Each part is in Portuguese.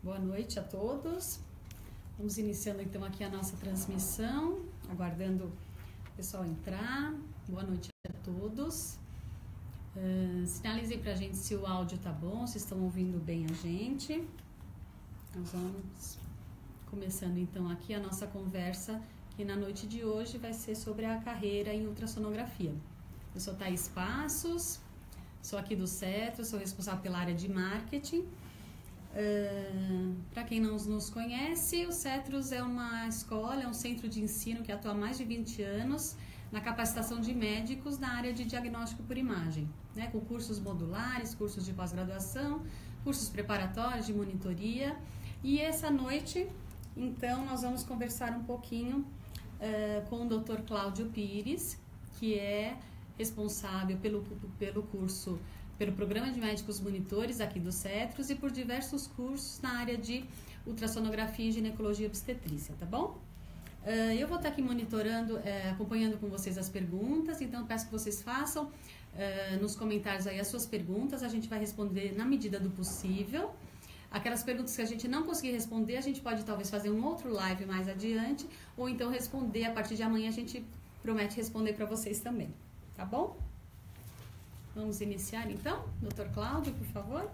Boa noite a todos. Vamos iniciando então aqui a nossa transmissão, aguardando o pessoal entrar. Boa noite a todos. Sinalizem pra gente se o áudio tá bom, se estão ouvindo bem a gente. Nós vamos começando então aqui a nossa conversa, que na noite de hoje vai ser sobre a carreira em ultrassonografia. Eu sou Thaís Passos, sou aqui do Cetros, sou responsável pela área de marketing. Para quem não nos conhece, o Cetros é uma escola, é um centro de ensino que atua há mais de 20 anos na capacitação de médicos na área de diagnóstico por imagem, né, com cursos modulares, cursos de pós-graduação, cursos preparatórios de monitoria. E essa noite, então, nós vamos conversar um pouquinho com o Dr. Cláudio Pires, que é responsável pelo curso, pelo programa de médicos monitores aqui do Cetros e por diversos cursos na área de ultrassonografia e ginecologia obstetrícia, tá bom? Eu vou estar aqui monitorando, acompanhando com vocês as perguntas, então peço que vocês façam nos comentários aí as suas perguntas, a gente vai responder na medida do possível. Aquelas perguntas que a gente não conseguir responder, a gente pode talvez fazer um outro live mais adiante, ou então responder a partir de amanhã, a gente promete responder para vocês também, tá bom? Vamos iniciar então? Dr. Cláudio, por favor.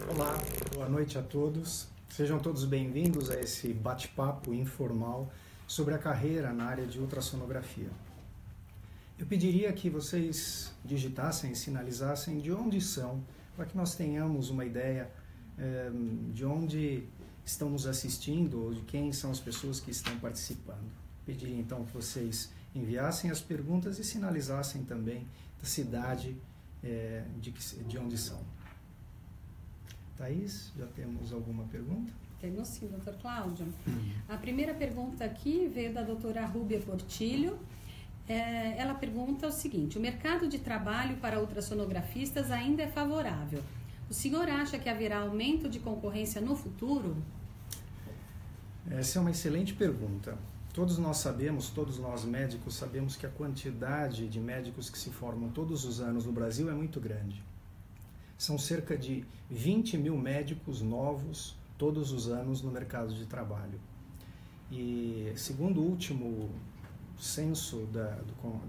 Olá, boa noite a todos. Sejam todos bem-vindos a esse bate-papo informal sobre a carreira na área de ultrassonografia. Eu pediria que vocês digitassem e sinalizassem de onde são, para que nós tenhamos uma ideia de onde estão nos assistindo ou de quem são as pessoas que estão participando. Pediria então que vocês enviassem as perguntas e sinalizassem também da cidade de onde são. Thaís, já temos alguma pergunta? Temos sim, Dr. Cláudio. A primeira pergunta aqui veio da doutora Rúbia Portilho. Ela pergunta o seguinte: o mercado de trabalho para ultrassonografistas ainda é favorável? O senhor acha que haverá aumento de concorrência no futuro? Essa é uma excelente pergunta. Todos nós médicos sabemos que a quantidade de médicos que se formam todos os anos no Brasil é muito grande. São cerca de 20 mil médicos novos todos os anos no mercado de trabalho. E segundo o último censo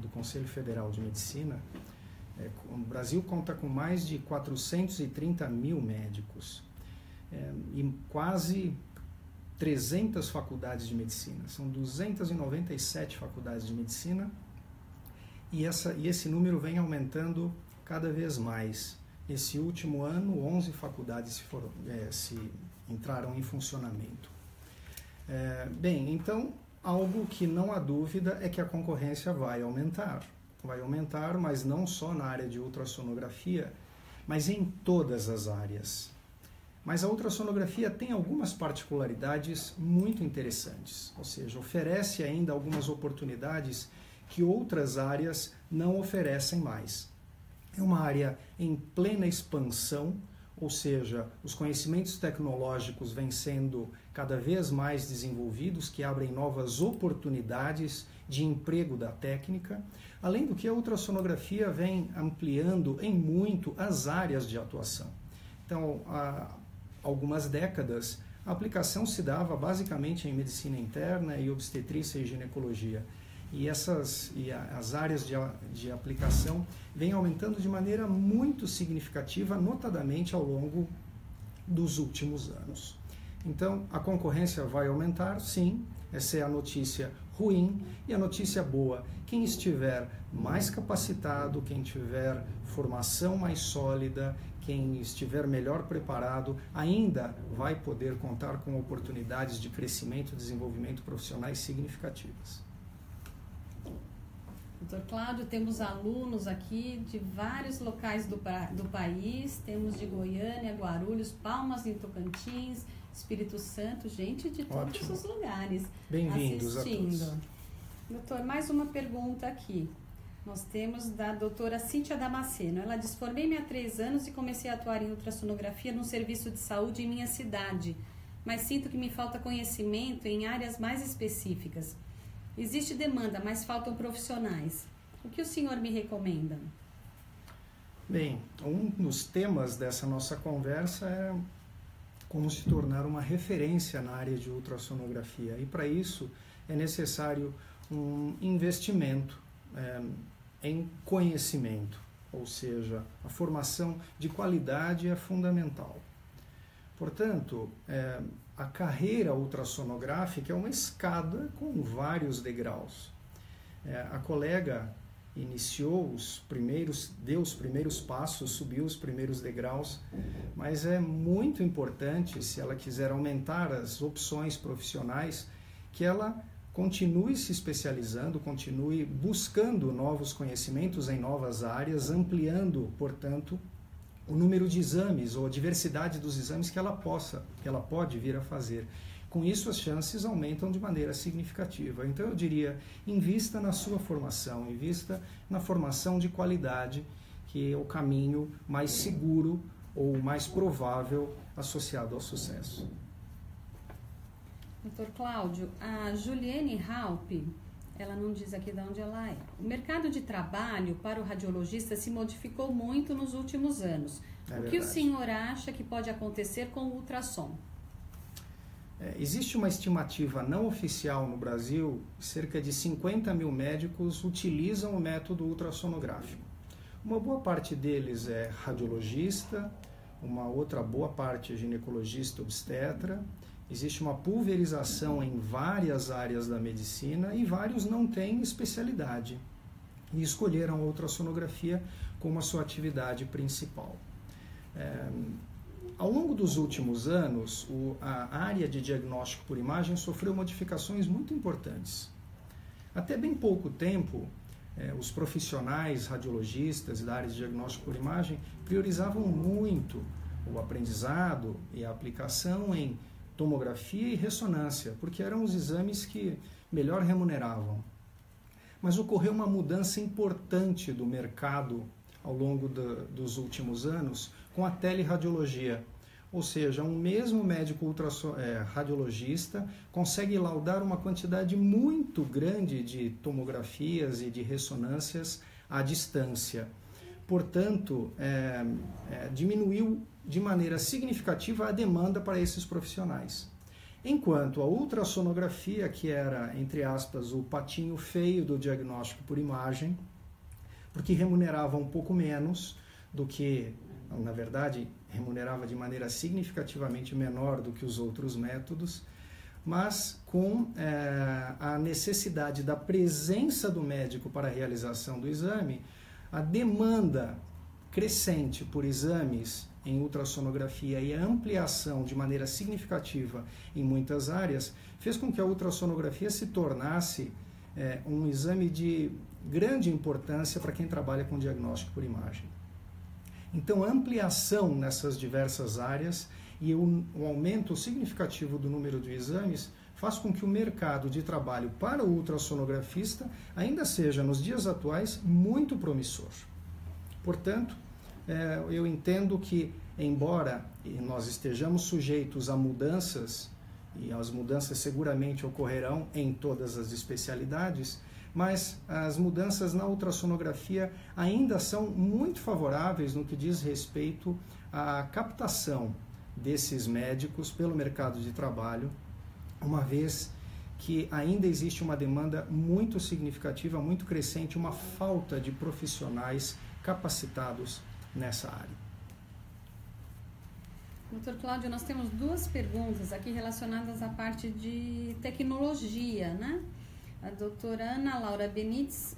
do Conselho Federal de Medicina, o Brasil conta com mais de 430 mil médicos e quase 300 faculdades de medicina. São 297 faculdades de medicina e esse número vem aumentando cada vez mais. Esse último ano, 11 faculdades se entraram em funcionamento. Bem, então, algo que não há dúvida é que a concorrência vai aumentar. Vai aumentar, mas não só na área de ultrassonografia, mas em todas as áreas. Mas a ultrassonografia tem algumas particularidades muito interessantes, ou seja, oferece ainda algumas oportunidades que outras áreas não oferecem mais. É uma área em plena expansão, ou seja, os conhecimentos tecnológicos vêm sendo cada vez mais desenvolvidos, que abrem novas oportunidades de emprego da técnica, além do que a ultrassonografia vem ampliando em muito as áreas de atuação. Então, há algumas décadas, a aplicação se dava basicamente em medicina interna e obstetrícia e ginecologia. E as áreas de aplicação vêm aumentando de maneira muito significativa, notadamente ao longo dos últimos anos. Então, a concorrência vai aumentar, sim, essa é a notícia ruim. E a notícia boa: quem estiver mais capacitado, quem tiver formação mais sólida, quem estiver melhor preparado, ainda vai poder contar com oportunidades de crescimento e desenvolvimento profissionais significativas. Dr. Cláudio, temos alunos aqui de vários locais do país, temos de Goiânia, Guarulhos, Palmas em Tocantins, Espírito Santo, gente de todos os lugares Bem-vindos assistindo. A todos. Doutor, mais uma pergunta aqui. Nós temos da doutora Cíntia Damasceno. Ela diz: formei-me há 3 anos e comecei a atuar em ultrassonografia num serviço de saúde em minha cidade, mas sinto que me falta conhecimento em áreas mais específicas. Existe demanda, mas faltam profissionais. O que o senhor me recomenda? Bem, um dos temas dessa nossa conversa como se tornar uma referência na área de ultrassonografia. E para isso é necessário um investimento em conhecimento, ou seja, a formação de qualidade é fundamental. Portanto, a carreira ultrassonográfica é uma escada com vários degraus. A colega deu os primeiros passos, subiu os primeiros degraus, mas é muito importante, se ela quiser aumentar as opções profissionais, que ela continue se especializando, continue buscando novos conhecimentos em novas áreas, ampliando, portanto, o número de exames ou a diversidade dos exames que ela pode vir a fazer. Com isso, as chances aumentam de maneira significativa. Então, eu diria, invista na sua formação, invista na formação de qualidade, que é o caminho mais seguro ou mais provável associado ao sucesso. Doutor Cláudio, a Juliane Halpe, ela não diz aqui de onde ela é. O mercado de trabalho para o radiologista se modificou muito nos últimos anos. O que o senhor acha que pode acontecer com o ultrassom? Existe uma estimativa não oficial no Brasil, cerca de 50 mil médicos utilizam o método ultrassonográfico. Uma boa parte deles é radiologista, uma outra boa parte é ginecologista obstetra. Existe uma pulverização em várias áreas da medicina e vários não têm especialidade e escolheram a ultrassonografia como a sua atividade principal. Ao longo dos últimos anos, a área de diagnóstico por imagem sofreu modificações muito importantes. Até bem pouco tempo, os profissionais radiologistas da área de diagnóstico por imagem priorizavam muito o aprendizado e a aplicação em tomografia e ressonância, porque eram os exames que melhor remuneravam. Mas ocorreu uma mudança importante do mercado ao longo dos últimos anos com a teleradiologia. Ou seja, um mesmo médico radiologista consegue laudar uma quantidade muito grande de tomografias e de ressonâncias à distância. Portanto, diminuiu de maneira significativa a demanda para esses profissionais. Enquanto a ultrassonografia, que era, entre aspas, o patinho feio do diagnóstico por imagem, porque remunerava um pouco menos do que, na verdade, remunerava de maneira significativamente menor do que os outros métodos, mas com a necessidade da presença do médico para a realização do exame, a demanda crescente por exames em ultrassonografia e a ampliação de maneira significativa em muitas áreas fez com que a ultrassonografia se tornasse um exame de grande importância para quem trabalha com diagnóstico por imagem. Então, a ampliação nessas diversas áreas e o aumento significativo do número de exames faz com que o mercado de trabalho para o ultrassonografista ainda seja, nos dias atuais, muito promissor. Portanto, eu entendo que, embora nós estejamos sujeitos a mudanças, e as mudanças seguramente ocorrerão em todas as especialidades, mas as mudanças na ultrassonografia ainda são muito favoráveis no que diz respeito à captação desses médicos pelo mercado de trabalho, uma vez que ainda existe uma demanda muito significativa, muito crescente, uma falta de profissionais capacitados nessa área. Doutor Cláudio, nós temos duas perguntas aqui relacionadas à parte de tecnologia, né? A doutora Ana Laura Benites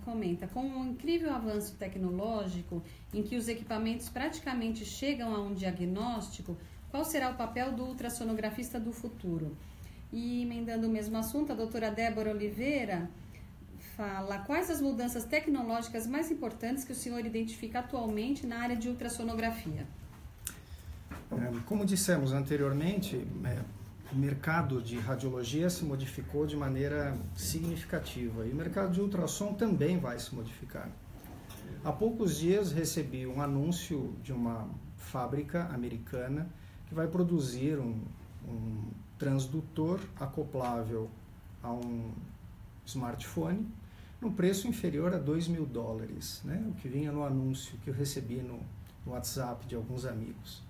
comenta: com um incrível avanço tecnológico em que os equipamentos praticamente chegam a um diagnóstico, qual será o papel do ultrassonografista do futuro? E, emendando o mesmo assunto, a doutora Débora Oliveira fala: quais as mudanças tecnológicas mais importantes que o senhor identifica atualmente na área de ultrassonografia? Como dissemos anteriormente, o mercado de radiologia se modificou de maneira significativa e o mercado de ultrassom também vai se modificar. Há poucos dias recebi um anúncio de uma fábrica americana que vai produzir um transdutor acoplável a um smartphone num preço inferior a $2.000, né? O que vinha no anúncio que eu recebi no WhatsApp de alguns amigos.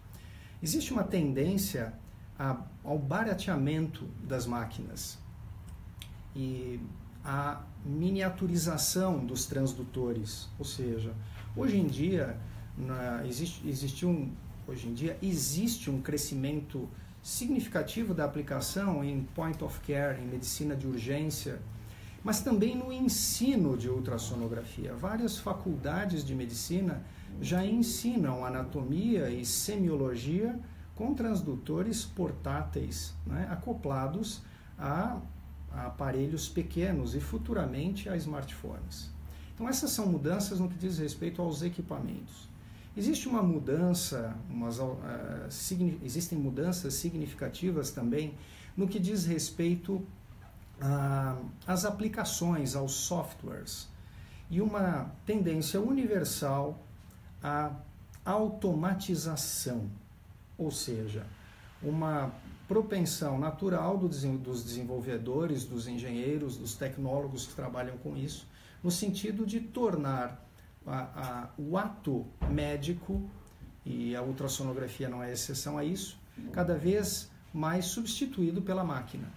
Existe uma tendência ao barateamento das máquinas e a miniaturização dos transdutores, ou seja, hoje em dia existe um crescimento significativo da aplicação em point of care, em medicina de urgência, mas também no ensino de ultrassonografia. Várias faculdades de medicina já ensinam anatomia e semiologia com transdutores portáteis, né, acoplados a aparelhos pequenos e futuramente a smartphones. Então essas são mudanças no que diz respeito aos equipamentos. Existe uma mudança, existem mudanças significativas também no que diz respeito às aplicações, aos softwares, e uma tendência universal à automatização, ou seja, uma propensão natural dos desenvolvedores, dos engenheiros, dos tecnólogos que trabalham com isso, no sentido de tornar o ato médico, e a ultrassonografia não é exceção a isso, cada vez mais substituído pela máquina.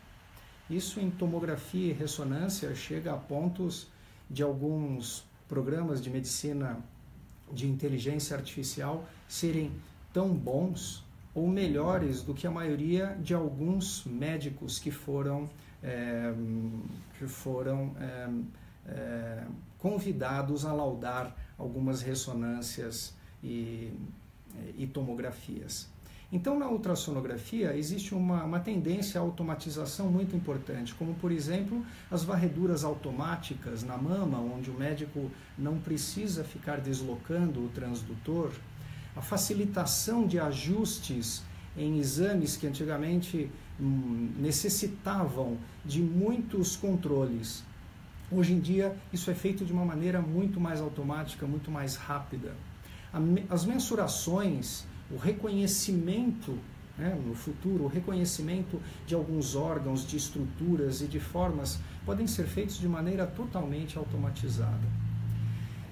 Isso em tomografia e ressonância chega a pontos de alguns programas de medicina de inteligência artificial serem tão bons ou melhores do que a maioria de alguns médicos que foram convidados a laudar algumas ressonâncias e tomografias. Então, na ultrassonografia, existe uma tendência à automatização muito importante, como, por exemplo, as varreduras automáticas na mama, onde o médico não precisa ficar deslocando o transdutor, a facilitação de ajustes em exames que antigamente necessitavam de muitos controles. Hoje em dia, isso é feito de uma maneira muito mais automática, muito mais rápida. As mensurações, o reconhecimento, no futuro, o reconhecimento de alguns órgãos, de estruturas e de formas podem ser feitos de maneira totalmente automatizada.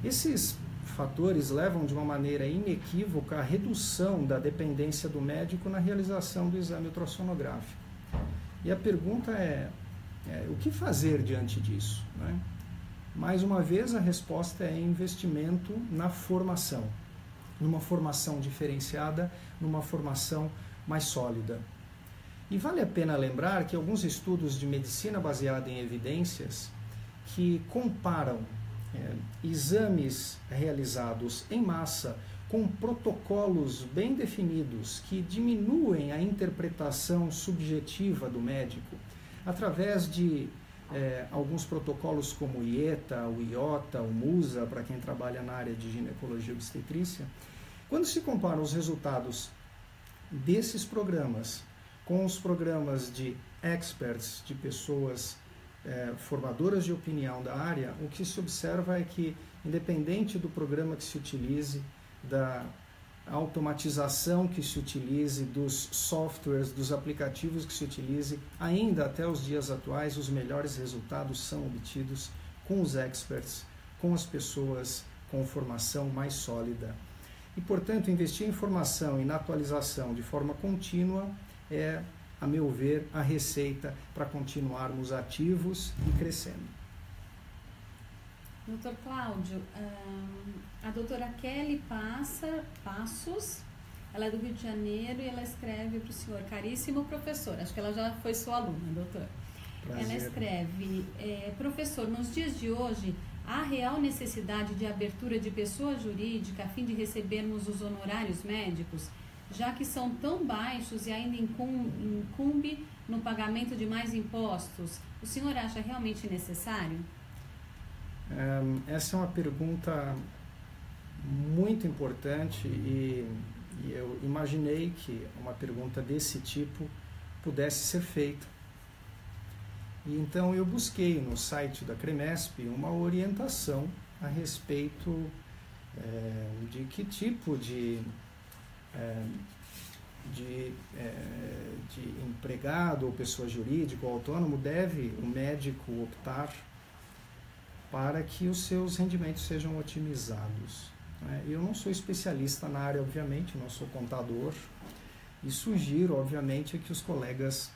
Esses fatores levam de uma maneira inequívoca à redução da dependência do médico na realização do exame ultrassonográfico. E a pergunta é o que fazer diante disso, né? Mais uma vez, a resposta é investimento na formação, numa formação diferenciada, numa formação mais sólida. E vale a pena lembrar que alguns estudos de medicina baseada em evidências que comparam exames realizados em massa com protocolos bem definidos que diminuem a interpretação subjetiva do médico através de alguns protocolos como o IETA, o IOTA, o MUSA, para quem trabalha na área de ginecologia e obstetrícia. Quando se comparam os resultados desses programas com os programas de experts, de pessoas formadoras de opinião da área, o que se observa é que, independente do programa que se utilize, da automatização que se utilize, dos softwares, dos aplicativos que se utilize, ainda até os dias atuais, os melhores resultados são obtidos com os experts, com as pessoas com formação mais sólida. E, portanto, investir em formação e na atualização de forma contínua é, a meu ver, a receita para continuarmos ativos e crescendo. Doutor Cláudio, a doutora Kelly Passos, ela é do Rio de Janeiro e ela escreve para o senhor: caríssimo professor, acho que ela já foi sua aluna, doutor. Prazer. Ela escreve: professor, nos dias de hoje, há real necessidade de abertura de pessoa jurídica a fim de recebermos os honorários médicos, já que são tão baixos e ainda incumbe no pagamento de mais impostos? O senhor acha realmente necessário? Essa é uma pergunta muito importante e eu imaginei que uma pergunta desse tipo pudesse ser feita. E então eu busquei no site da CREMESP uma orientação a respeito de que tipo de empregado ou pessoa jurídica ou autônomo deve o médico optar para que os seus rendimentos sejam otimizados. Eu não sou especialista na área, obviamente, não sou contador, E sugiro, obviamente, que os colegas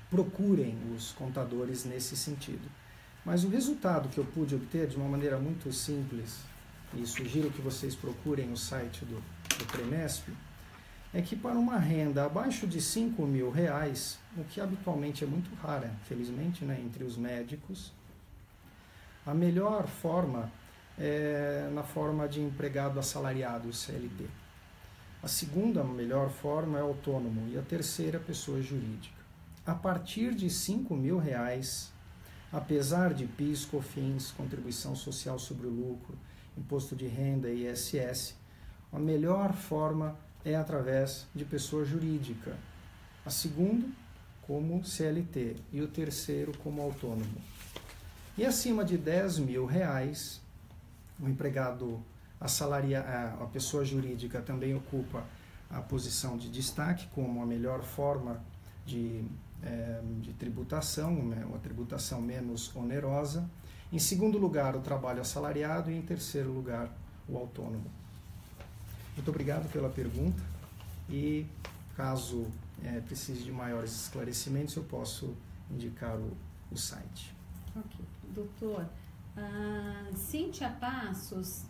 procurem os contadores nesse sentido. Mas o resultado que eu pude obter de uma maneira muito simples, e sugiro que vocês procurem o site do Prenesp, é que para uma renda abaixo de R$5.000, o que habitualmente é muito rara, felizmente, né, entre os médicos, a melhor forma é na forma de empregado assalariado, CLT. A segunda melhor forma é autônomo e a terceira, pessoa jurídica. A partir de R$5.000, apesar de PIS, COFINS, contribuição social sobre o lucro, imposto de renda e ISS, a melhor forma é através de pessoa jurídica. A segunda, como CLT, e o terceiro, como autônomo. E acima de R$10.000, o empregado assalariado, a pessoa jurídica também ocupa a posição de destaque como a melhor forma de tributação, uma tributação menos onerosa. Em segundo lugar, o trabalho assalariado e em terceiro lugar, o autônomo. Muito obrigado pela pergunta e caso precise de maiores esclarecimentos, eu posso indicar o site. Ok. Doutor, Cíntia Passos,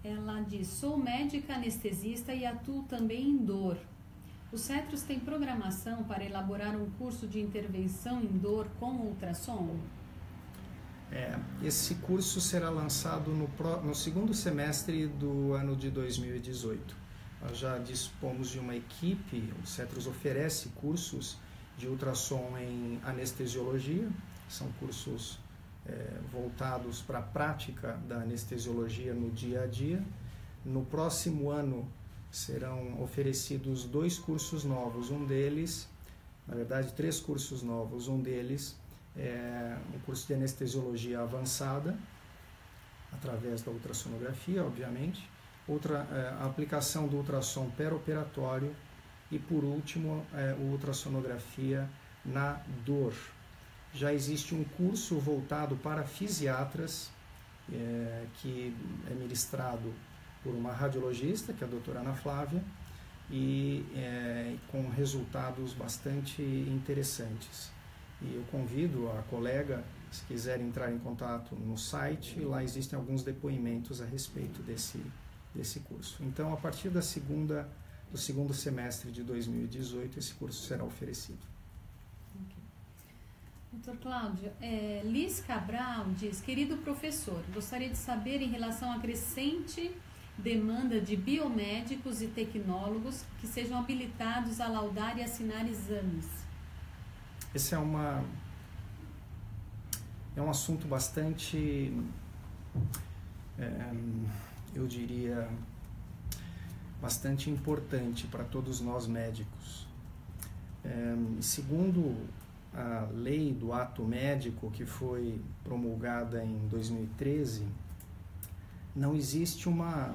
ela diz, sou médica anestesista e atuo também em dor. O CETROS tem programação para elaborar um curso de intervenção em dor com ultrassom? Esse curso será lançado no segundo semestre do ano de 2018. Nós já dispomos de uma equipe, o CETROS oferece cursos de ultrassom em anestesiologia, são cursos voltados para a prática da anestesiologia no dia a dia. No próximo ano serão oferecidos 2 cursos novos, um deles, na verdade 3 cursos novos, um deles é um curso de anestesiologia avançada, através da ultrassonografia, obviamente, a aplicação do ultrassom perioperatório e, por último, a ultrassonografia na dor. Já existe um curso voltado para fisiatras, que é ministrado por uma radiologista, que é a doutora Ana Flávia, e com resultados bastante interessantes. E eu convido a colega, se quiser entrar em contato no site, lá existem alguns depoimentos a respeito desse curso. Então, a partir do segundo semestre de 2018, esse curso será oferecido. Doutor Cláudio, Liz Cabral diz, querido professor, gostaria de saber em relação à crescente demanda de biomédicos e tecnólogos que sejam habilitados a laudar e assinar exames. Esse é um assunto bastante, eu diria, bastante importante para todos nós médicos. Segundo a lei do ato médico, que foi promulgada em 2013, não existe uma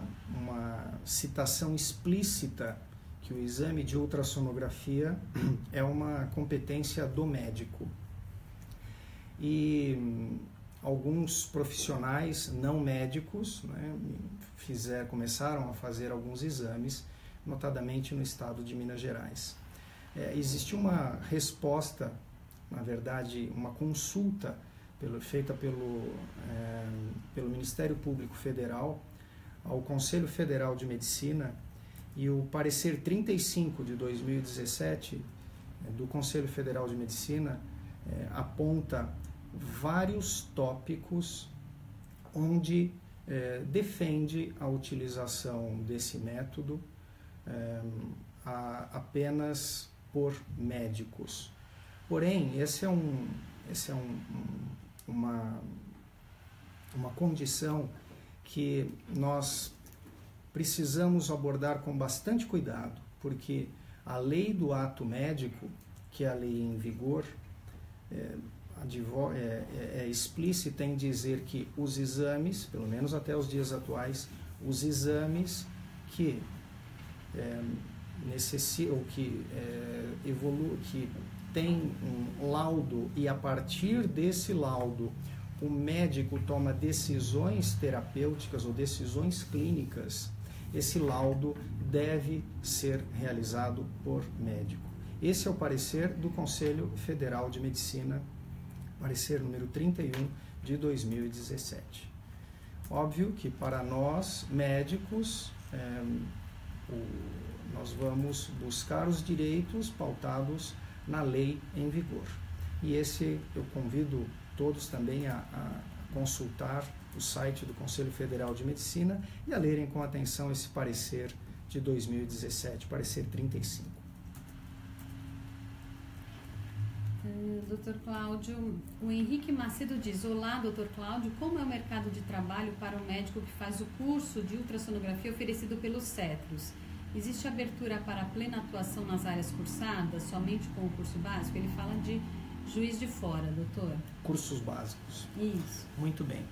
citação explícita que o exame de ultrassonografia é uma competência do médico. E alguns profissionais não médicos, né, começaram a fazer alguns exames, notadamente no estado de Minas Gerais. Existe uma resposta, na verdade, uma consulta feita pelo Ministério Público Federal ao Conselho Federal de Medicina, e o parecer 35 de 2017 do Conselho Federal de Medicina aponta vários tópicos onde defende a utilização desse método apenas por médicos. Porém, essa é uma condição que nós precisamos abordar com bastante cuidado, porque a lei do ato médico, que é a lei em vigor, é explícita em dizer que os exames, pelo menos até os dias atuais, os exames que necessitam, que tem um laudo, e a partir desse laudo o médico toma decisões terapêuticas ou decisões clínicas, esse laudo deve ser realizado por médico. Esse é o parecer do Conselho Federal de Medicina, parecer número 31 de 2017. Óbvio que para nós, médicos, nós vamos buscar os direitos pautados na lei em vigor. E esse eu convido todos também a consultar o site do Conselho Federal de Medicina e a lerem com atenção esse parecer de 2017, parecer 35. Dr. Cláudio, o Henrique Macedo diz: olá, Dr. Cláudio, como é o mercado de trabalho para o médico que faz o curso de ultrassonografia oferecido pelos CETROS? Existe abertura para plena atuação nas áreas cursadas, somente com o curso básico? Ele fala de Juiz de Fora, doutor. Cursos básicos. Isso. Muito bem.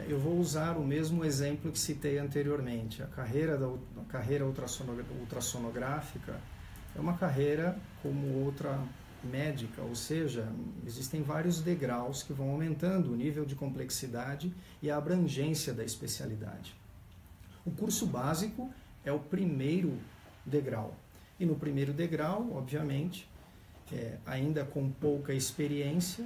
Eu vou usar o mesmo exemplo que citei anteriormente. A carreira ultrassonográfica é uma carreira como outra médica, ou seja, existem vários degraus que vão aumentando o nível de complexidade e a abrangência da especialidade. O curso básico é o primeiro degrau. E no primeiro degrau, obviamente, ainda com pouca experiência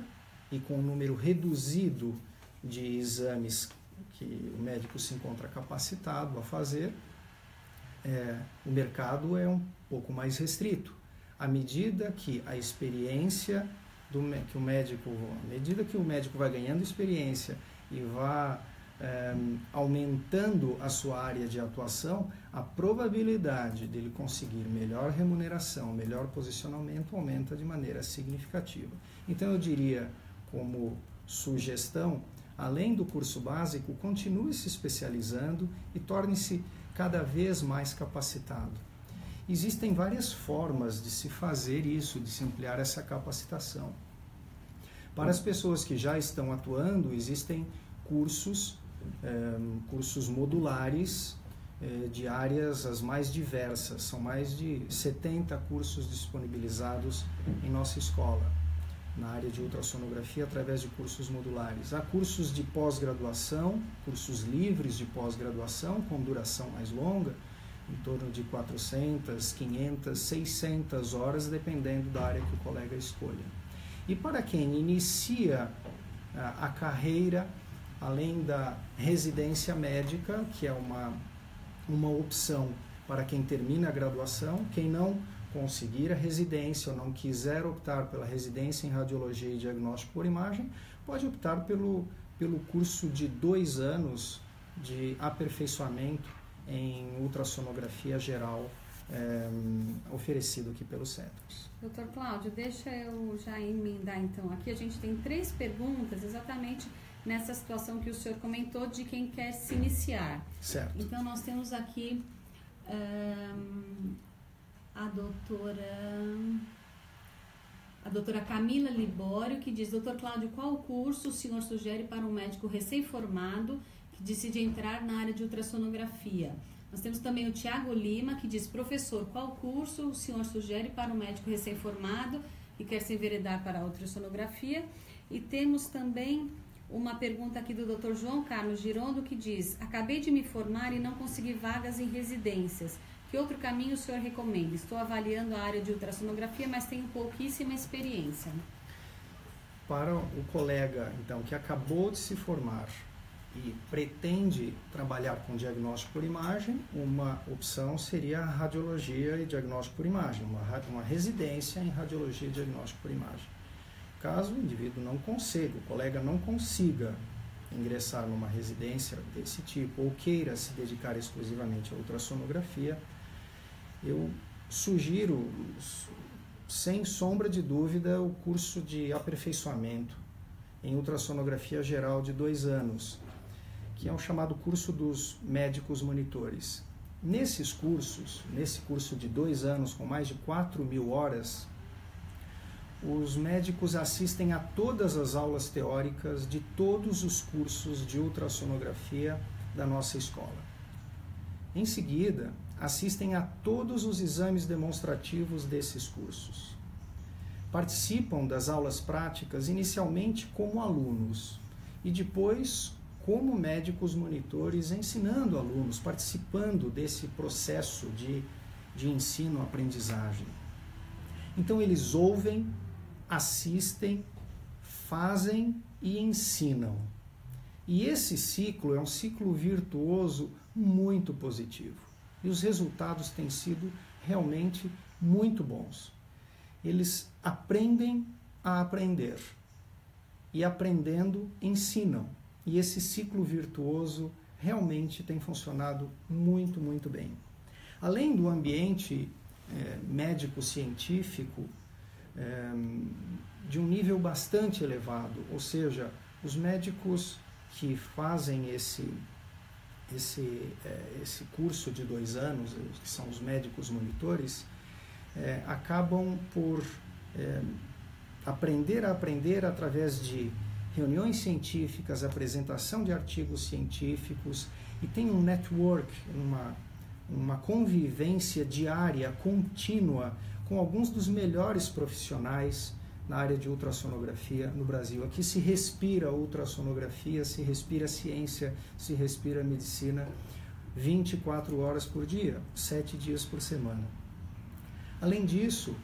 e com um número reduzido de exames que o médico se encontra capacitado a fazer, o mercado é um pouco mais restrito. À medida que a experiência à medida que o médico vai ganhando experiência e vai aumentando a sua área de atuação, a probabilidade dele conseguir melhor remuneração, melhor posicionamento aumenta de maneira significativa. Então eu diria, como sugestão, além do curso básico, continue se especializando e torne-se cada vez mais capacitado. Existem várias formas de se fazer isso, de se ampliar essa capacitação. Para as pessoas que já estão atuando, existem cursos modulares de áreas as mais diversas. São mais de 70 cursos disponibilizados em nossa escola, na área de ultrassonografia, através de cursos modulares. Há cursos de pós-graduação, cursos livres de pós-graduação, com duração mais longa, em torno de 400, 500, 600 horas, dependendo da área que o colega escolha. E para quem inicia a carreira, além da residência médica, que é uma opção para quem termina a graduação, quem não conseguir a residência ou não quiser optar pela residência em radiologia e diagnóstico por imagem, pode optar pelo curso de 2 anos de aperfeiçoamento em ultrassonografia geral, oferecido aqui pelos CETROS. Doutor Cláudio, deixa eu já emendar então aqui. A gente tem 3 perguntas exatamente nessa situação que o senhor comentou de quem quer se iniciar. Certo. Então nós temos aqui a doutora Camila Libório, que diz: doutor Cláudio, qual curso o senhor sugere para um médico recém-formado que decide entrar na área de ultrassonografia? Nós temos também o Tiago Lima, que diz: professor, qual curso o senhor sugere para um médico recém-formado que quer se enveredar para a ultrassonografia? E temos também uma pergunta aqui do Dr. João Carlos Girondo, que diz: acabei de me formar e não consegui vagas em residências. Que outro caminho o senhor recomenda? Estou avaliando a área de ultrassonografia, mas tenho pouquíssima experiência. Para o colega, então, que acabou de se formar e pretende trabalhar com diagnóstico por imagem, uma opção seria a radiologia e diagnóstico por imagem, uma residência em radiologia e diagnóstico por imagem. Caso o indivíduo não consiga, o colega não consiga ingressar numa residência desse tipo ou queira se dedicar exclusivamente à ultrassonografia, eu sugiro, sem sombra de dúvida, o curso de aperfeiçoamento em ultrassonografia geral de 2 anos, que é o chamado curso dos médicos monitores. Nesse curso de 2 anos, com mais de 4.000 horas, os médicos assistem a todas as aulas teóricas de todos os cursos de ultrassonografia da nossa escola. Em seguida, assistem a todos os exames demonstrativos desses cursos. Participam das aulas práticas inicialmente como alunos e depois como médicos monitores ensinando alunos, participando desse processo de ensino-aprendizagem. Então eles ouvem, assistem, fazem e ensinam. E esse ciclo é um ciclo virtuoso muito positivo. E os resultados têm sido realmente muito bons. Eles aprendem a aprender. E aprendendo, ensinam. E esse ciclo virtuoso realmente tem funcionado muito, muito bem. Além do ambiente médico-científico, de um nível bastante elevado, ou seja, os médicos que fazem esse curso de 2 anos, que são os médicos monitores, acabam por aprender a aprender através de reuniões científicas, apresentação de artigos científicos, e tem um network, uma convivência diária, contínua, com alguns dos melhores profissionais na área de ultrassonografia no Brasil. Aqui se respira ultrassonografia, se respira ciência, se respira medicina 24 horas por dia, 7 dias por semana. Além disso,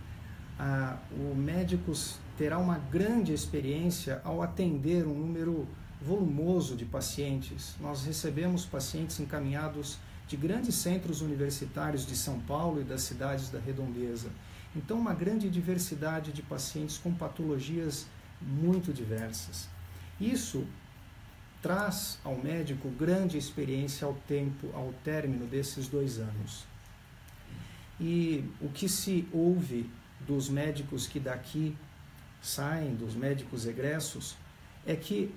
o médico terá uma grande experiência ao atender um número volumoso de pacientes. Nós recebemos pacientes encaminhados de grandes centros universitários de São Paulo e das cidades da Redondeza. Então, uma grande diversidade de pacientes com patologias muito diversas. Isso traz ao médico grande experiência ao término desses 2 anos. E o que se ouve dos médicos que daqui saem, dos médicos egressos, é que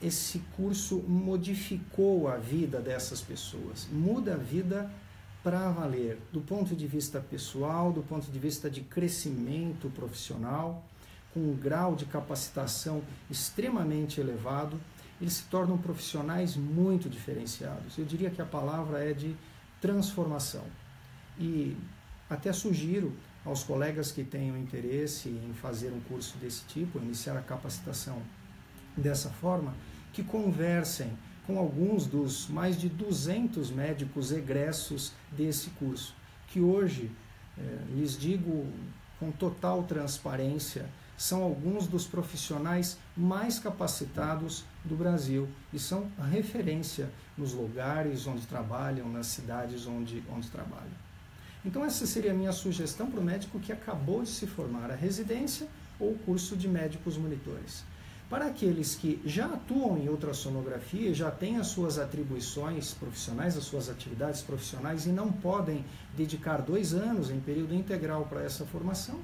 esse curso modificou a vida dessas pessoas, muda a vida para valer, do ponto de vista pessoal, do ponto de vista de crescimento profissional, com um grau de capacitação extremamente elevado. Eles se tornam profissionais muito diferenciados. Eu diria que a palavra é de transformação. E até sugiro aos colegas que tenham interesse em fazer um curso desse tipo, iniciar a capacitação dessa forma, que conversem com alguns dos mais de 200 médicos egressos desse curso, que hoje, lhes digo com total transparência, são alguns dos profissionais mais capacitados do Brasil e são referência nos lugares onde trabalham, nas cidades onde trabalham. Então essa seria a minha sugestão para o médico que acabou de se formar, a residência ou o curso de médicos monitores. Para aqueles que já atuam em ultrassonografia, já têm as suas atribuições profissionais, as suas atividades profissionais e não podem dedicar 2 anos em período integral para essa formação,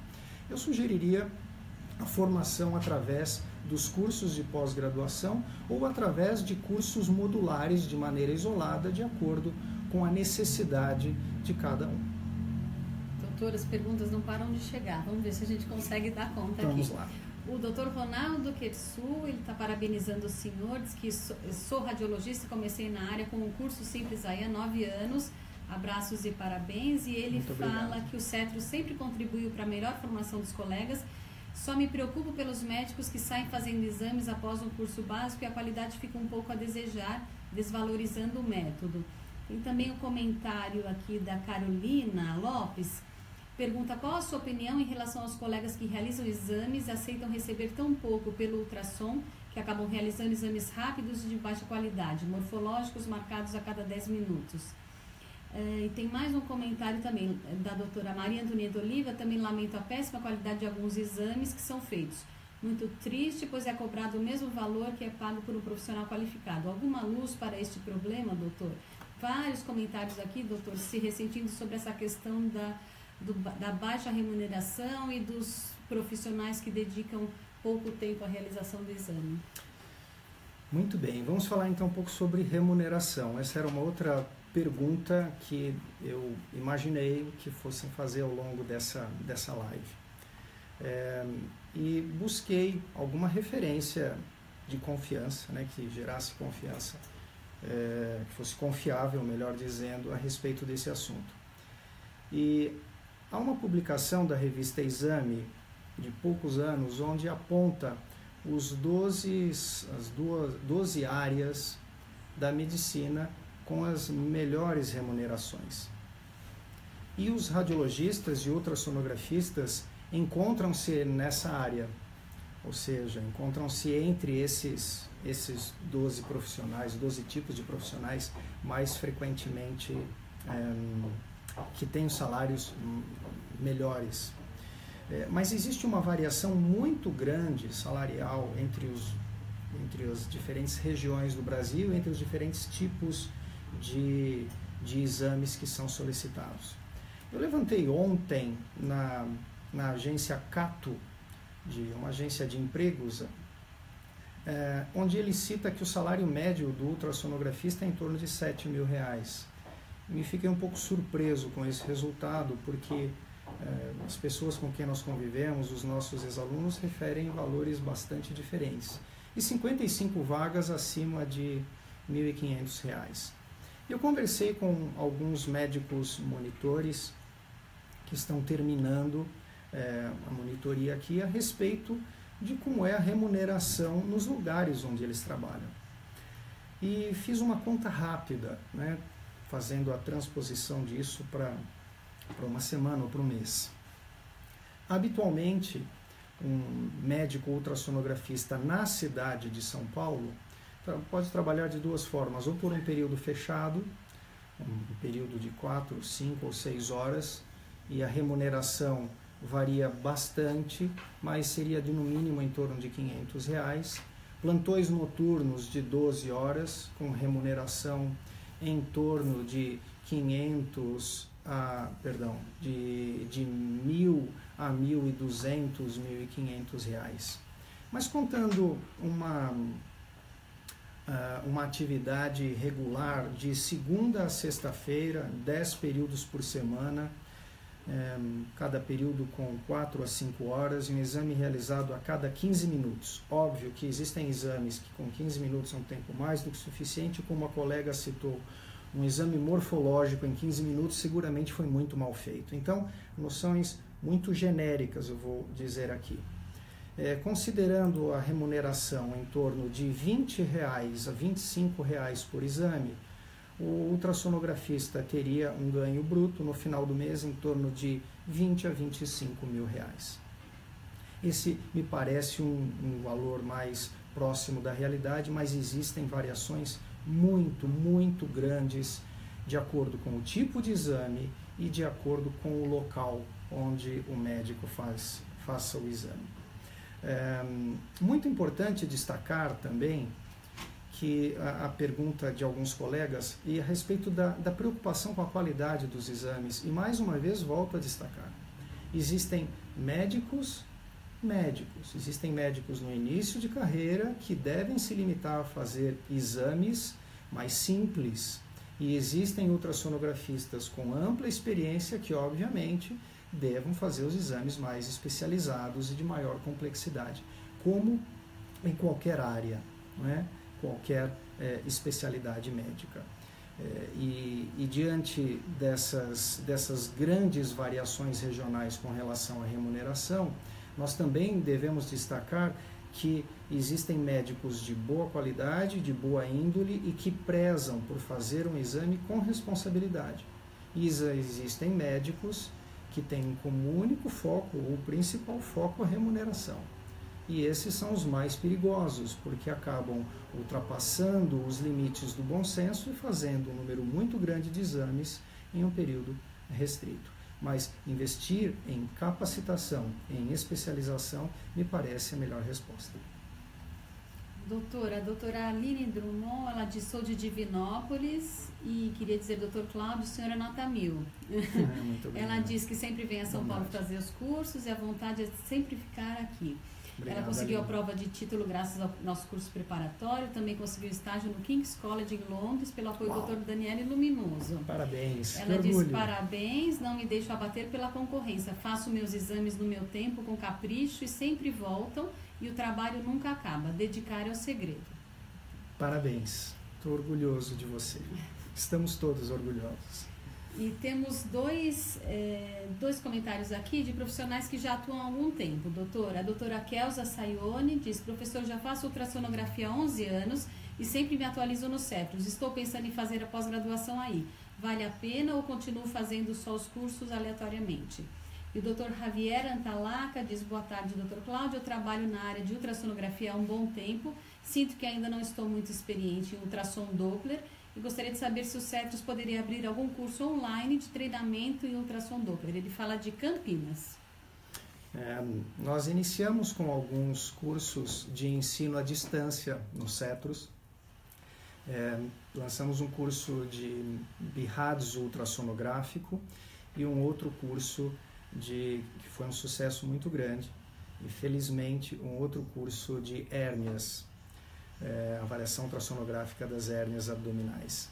eu sugeriria a formação através dos cursos de pós-graduação ou através de cursos modulares de maneira isolada, de acordo com a necessidade de cada um. Doutor, as perguntas não param de chegar. Vamos ver se a gente consegue dar conta aqui. Vamos lá. O Dr. Ronaldo Quersu, ele está parabenizando o senhor, diz que sou radiologista e comecei na área com um curso simples aí há 9 anos. Abraços e parabéns. E ele fala que o CETRO sempre contribuiu para a melhor formação dos colegas. Só me preocupo pelos médicos que saem fazendo exames após um curso básico e a qualidade fica um pouco a desejar, desvalorizando o método. Tem também um comentário aqui da Carolina Lopes. Pergunta qual a sua opinião em relação aos colegas que realizam exames e aceitam receber tão pouco pelo ultrassom, que acabam realizando exames rápidos e de baixa qualidade, morfológicos marcados a cada 10 minutos. E tem mais um comentário também da doutora Maria Antonieta Oliva, também lamento a péssima qualidade de alguns exames que são feitos. Muito triste, pois é cobrado o mesmo valor que é pago por um profissional qualificado. Alguma luz para este problema, doutor? Vários comentários aqui, doutor, se ressentindo sobre essa questão da baixa remuneração e dos profissionais que dedicam pouco tempo à realização do exame. Muito bem, vamos falar então um pouco sobre remuneração. Essa era uma outra pergunta que eu imaginei que fossem fazer ao longo dessa live. E busquei alguma referência de confiança, né, que gerasse confiança, que fosse confiável, melhor dizendo, a respeito desse assunto. E há uma publicação da revista Exame, de poucos anos, onde aponta as 12 áreas da medicina com as melhores remunerações. E os radiologistas e ultrassonografistas encontram-se nessa área, ou seja, encontram-se entre esses 12 profissionais, 12 tipos de profissionais mais frequentemente que têm os salários melhores. Mas existe uma variação muito grande salarial entre as diferentes regiões do Brasil, entre os diferentes tipos de exames que são solicitados. Eu levantei ontem na agência Cato, uma agência de empregos, onde ele cita que o salário médio do ultrassonografista é em torno de R$7 mil. Me fiquei um pouco surpreso com esse resultado, porque as pessoas com quem nós convivemos, os nossos ex-alunos, referem valores bastante diferentes. E 55 vagas acima de R$ 1.500. Eu conversei com alguns médicos monitores que estão terminando a monitoria aqui a respeito de como é a remuneração nos lugares onde eles trabalham. E fiz uma conta rápida, né, fazendo a transposição disso para uma semana ou para um mês. Habitualmente, um médico ultrassonografista na cidade de São Paulo pode trabalhar de duas formas, ou por um período fechado, um período de 4, 5 ou 6 horas, e a remuneração varia bastante, mas seria de no mínimo em torno de R$500. Plantões noturnos de 12 horas, com remuneração em torno de de R$1.000 a R$1.200, R$1.500. Mas contando uma atividade regular de segunda a sexta-feira, 10 períodos por semana, cada período com 4 a 5 horas, e um exame realizado a cada 15 minutos. Óbvio que existem exames que com 15 minutos é um tempo mais do que suficiente, como a colega citou, um exame morfológico em 15 minutos seguramente foi muito mal feito. Então, noções muito genéricas eu vou dizer aqui. Considerando a remuneração em torno de R$20 a R$25 por exame, o ultrassonografista teria um ganho bruto no final do mês em torno de R$20 a R$25 mil. Esse me parece um valor mais próximo da realidade, mas existem variações muito, muito grandes de acordo com o tipo de exame e de acordo com o local onde o médico faça o exame. Muito importante destacar também que a pergunta de alguns colegas e a respeito da preocupação com a qualidade dos exames, e mais uma vez volto a destacar, existem médicos, existem médicos no início de carreira que devem se limitar a fazer exames mais simples, e existem ultrassonografistas com ampla experiência que obviamente devam fazer os exames mais especializados e de maior complexidade, como em qualquer área, não é? Qualquer especialidade médica. E diante dessas grandes variações regionais com relação à remuneração, nós também devemos destacar que existem médicos de boa qualidade, de boa índole e que prezam por fazer um exame com responsabilidade. E existem médicos que têm como único foco, o principal foco, a remuneração. E esses são os mais perigosos, porque acabam ultrapassando os limites do bom senso e fazendo um número muito grande de exames em um período restrito. Mas investir em capacitação, em especialização, me parece a melhor resposta. Doutora, a doutora Aline Drummond, ela diz: sou de Divinópolis e queria dizer, doutor Cláudio, senhora nota 1000. Muito obrigado. Ela diz que sempre vem a São Paulo fazer os cursos e a vontade é sempre ficar aqui. Obrigado, ela conseguiu Aline. a prova de título graças ao nosso curso preparatório, também conseguiu estágio no King's College em Londres pelo apoio do Dr. Daniele Luminoso. Parabéns. Ela diz: parabéns, não me deixo abater pela concorrência, faço meus exames no meu tempo com capricho e sempre voltam e o trabalho nunca acaba, dedicar é o segredo. Parabéns, estou orgulhoso de você, estamos todos orgulhosos. E temos dois comentários aqui de profissionais que já atuam há algum tempo. Doutora, a doutora Kelsa Saione diz: professor, já faço ultrassonografia há 11 anos e sempre me atualizo no Cetros. Estou pensando em fazer a pós-graduação aí. Vale a pena ou continuo fazendo só os cursos aleatoriamente? E o Dr. Javier Antalaca diz: boa tarde, Dr. Cláudio. Eu trabalho na área de ultrassonografia há um bom tempo. Sinto que ainda não estou muito experiente em ultrassom Doppler e gostaria de saber se o Cetros poderia abrir algum curso online de treinamento em ultrassom Doppler. Ele fala de Campinas. Nós iniciamos com alguns cursos de ensino à distância no Cetros. Lançamos um curso de bihads ultrassonográfico e um outro curso que foi um sucesso muito grande, e felizmente um outro curso de hérnias, avaliação ultrassonográfica das hérnias abdominais.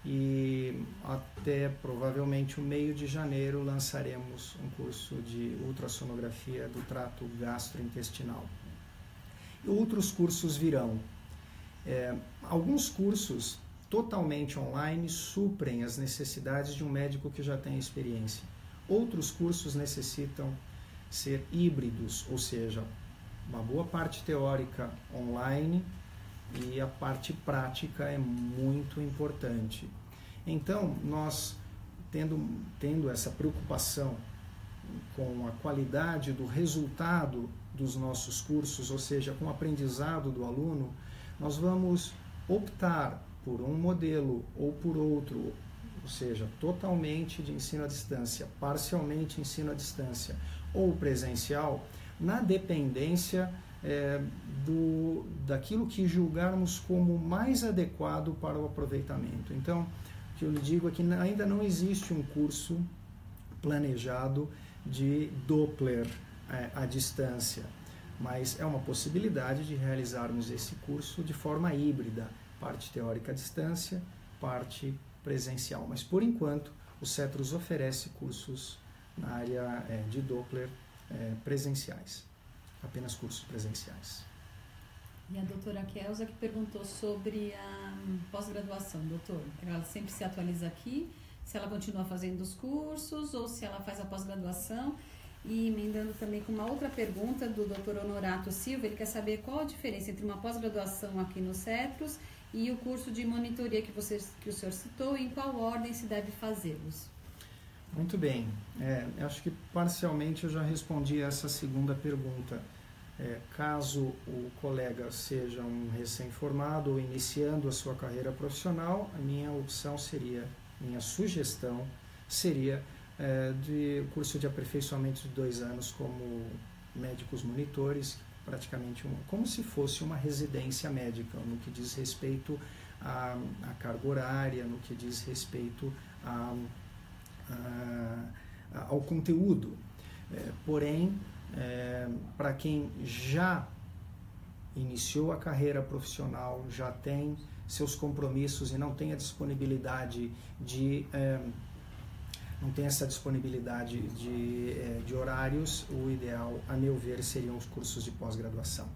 E até provavelmente o meio de janeiro lançaremos um curso de ultrassonografia do trato gastrointestinal. E outros cursos virão. Alguns cursos totalmente online suprem as necessidades de um médico que já tem experiência. Outros cursos necessitam ser híbridos, ou seja, uma boa parte teórica online e a parte prática é muito importante. Então, nós, tendo essa preocupação com a qualidade do resultado dos nossos cursos, ou seja, com o aprendizado do aluno, nós vamos optar por um modelo ou por outro, ou seja, totalmente de ensino à distância, parcialmente ensino à distância ou presencial, na dependência daquilo que julgarmos como mais adequado para o aproveitamento. Então, o que eu lhe digo é que ainda não existe um curso planejado de Doppler à distância, mas é uma possibilidade de realizarmos esse curso de forma híbrida, parte teórica à distância, parte presencial. Mas, por enquanto, o Cetros oferece cursos na área de Doppler presenciais, apenas cursos presenciais. E a doutora Kelsa que perguntou sobre a pós-graduação, doutor. Ela sempre se atualiza aqui, se ela continua fazendo os cursos ou se ela faz a pós-graduação. E emendando também com uma outra pergunta do Dr. Honorato Silva, ele quer saber qual a diferença entre uma pós-graduação aqui no Cetros e o curso de monitoria que o senhor citou, e em qual ordem se deve fazê-los? Muito bem. Eu acho que parcialmente eu já respondi essa segunda pergunta. Caso o colega seja um recém-formado ou iniciando a sua carreira profissional, a minha sugestão seria de curso de aperfeiçoamento de 2 anos como médicos monitores, praticamente como se fosse uma residência médica, no que diz respeito à carga horária, no que diz respeito ao conteúdo. Porém, para quem já iniciou a carreira profissional, já tem seus compromissos e não tem a disponibilidade de horários, o ideal, a meu ver, seriam os cursos de pós-graduação.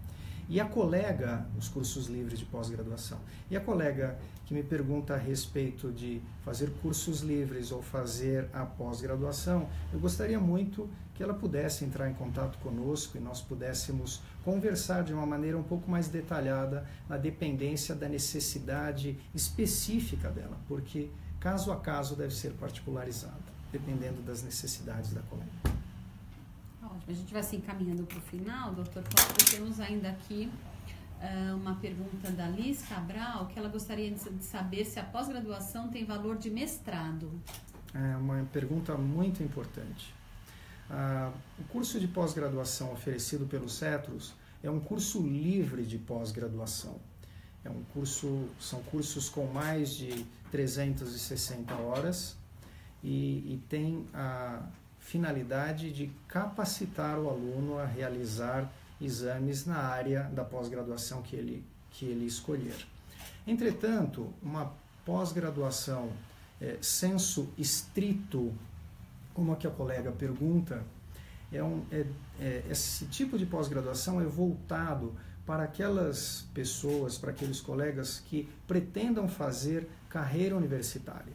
E a colega, os cursos livres de pós-graduação. E a colega que me pergunta a respeito de fazer cursos livres ou fazer a pós-graduação, eu gostaria muito que ela pudesse entrar em contato conosco e nós pudéssemos conversar de uma maneira um pouco mais detalhada na dependência da necessidade específica dela, porque caso a caso deve ser particularizado, dependendo das necessidades da colega. Ótimo, a gente vai se encaminhando para o final, doutor Cláudio. Temos ainda aqui uma pergunta da Liz Cabral, que ela gostaria de saber se a pós-graduação tem valor de mestrado. É uma pergunta muito importante. O curso de pós-graduação oferecido pelo Cetros é um curso livre de pós-graduação. São cursos com mais de 360 horas e tem a finalidade de capacitar o aluno a realizar exames na área da pós-graduação que ele escolher. Entretanto, uma pós-graduação sensu estrito, como a que a colega pergunta, esse tipo de pós-graduação é voltado para aquelas pessoas, para aqueles colegas que pretendam fazer carreira universitária.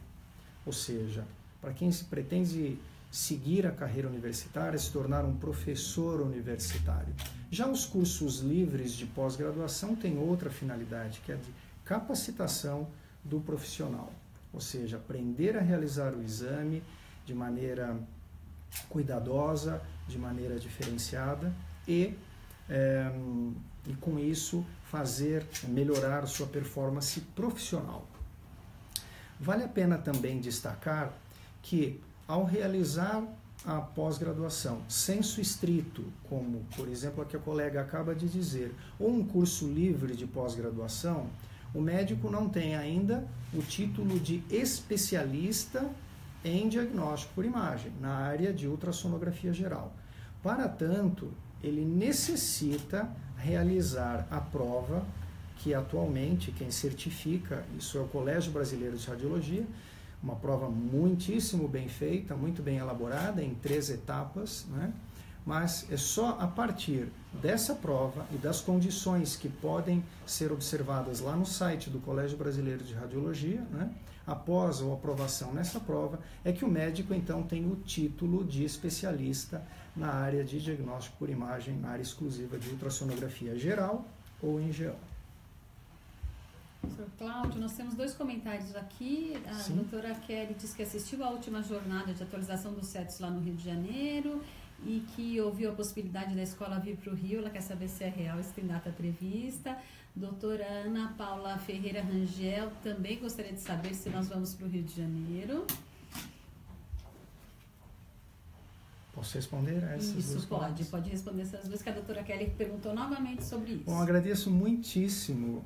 Ou seja, para quem pretende seguir a carreira universitária, se tornar um professor universitário. Já os cursos livres de pós-graduação têm outra finalidade, que é de capacitação do profissional, ou seja, aprender a realizar o exame de maneira cuidadosa, de maneira diferenciada e com isso melhorar sua performance profissional. Vale a pena também destacar que ao realizar a pós-graduação, sensu estrito, como por exemplo a que a colega acaba de dizer, ou um curso livre de pós-graduação, o médico não tem ainda o título de especialista em diagnóstico por imagem, na área de ultrassonografia geral. Para tanto, ele necessita realizar a prova que atualmente quem certifica, isso é o Colégio Brasileiro de Radiologia, uma prova muitíssimo bem feita, muito bem elaborada, em 3 etapas, né? Mas é só a partir dessa prova e das condições que podem ser observadas lá no site do Colégio Brasileiro de Radiologia, né? Após a aprovação nessa prova, é que o médico então tem o título de especialista na área de diagnóstico por imagem, na área exclusiva de ultrassonografia geral ou em GO. Professor Cláudio, nós temos 2 comentários aqui. A doutora Kelly diz que assistiu à última jornada de atualização dos CETs lá no Rio de Janeiro e que ouviu a possibilidade da escola vir para o Rio. Ela quer saber se é real, se tem data prevista. Doutora Ana Paula Ferreira Rangel também gostaria de saber se nós vamos para o Rio de Janeiro. Posso responder a essas duas coisas? Isso, pode responder essas duas, que a doutora Kelly perguntou novamente sobre isso. Bom, agradeço muitíssimo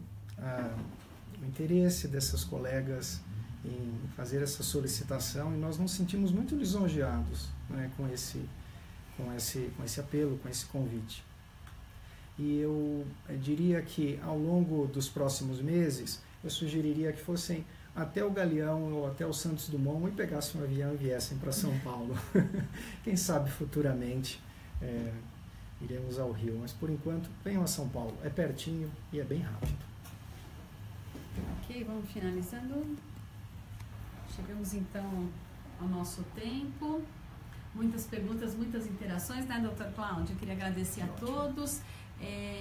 o interesse dessas colegas em fazer essa solicitação e nós nos sentimos muito lisonjeados, né, com esse apelo, com esse convite. E eu diria que ao longo dos próximos meses, eu sugeriria que fossem até o Galeão ou até o Santos Dumont e pegassem um avião e viessem para São Paulo. Quem sabe futuramente iremos ao Rio, mas por enquanto venham a São Paulo, é pertinho e é bem rápido. Ok, vamos finalizando. Chegamos então ao nosso tempo. Muitas perguntas, muitas interações, né, doutor Cláudio? Eu queria agradecer a todos,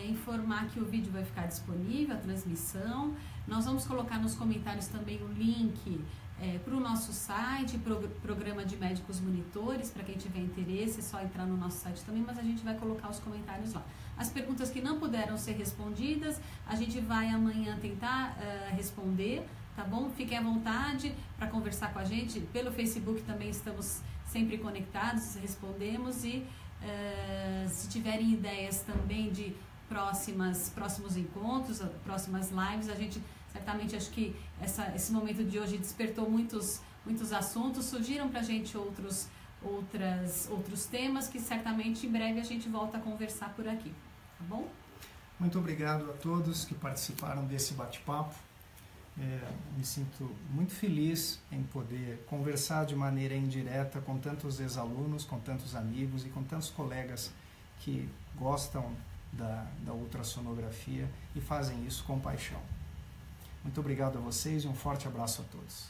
informar que o vídeo vai ficar disponível, a transmissão. Nós vamos colocar nos comentários também o link para o nosso site, programa de médicos monitores, para quem tiver interesse, é só entrar no nosso site também, mas a gente vai colocar os comentários lá. As perguntas que não puderam ser respondidas, a gente vai amanhã tentar responder, tá bom? Fiquem à vontade para conversar com a gente. Pelo Facebook também estamos sempre conectados, respondemos e se tiverem ideias também de próximos encontros, próximas lives, a gente certamente acho que esse momento de hoje despertou muitos assuntos, surgiram para a gente outros temas que certamente em breve a gente volta a conversar por aqui, tá bom? Muito obrigado a todos que participaram desse bate-papo. Me sinto muito feliz em poder conversar de maneira indireta com tantos ex-alunos, com tantos amigos e com tantos colegas que gostam da ultrassonografia e fazem isso com paixão. Muito obrigado a vocês e um forte abraço a todos.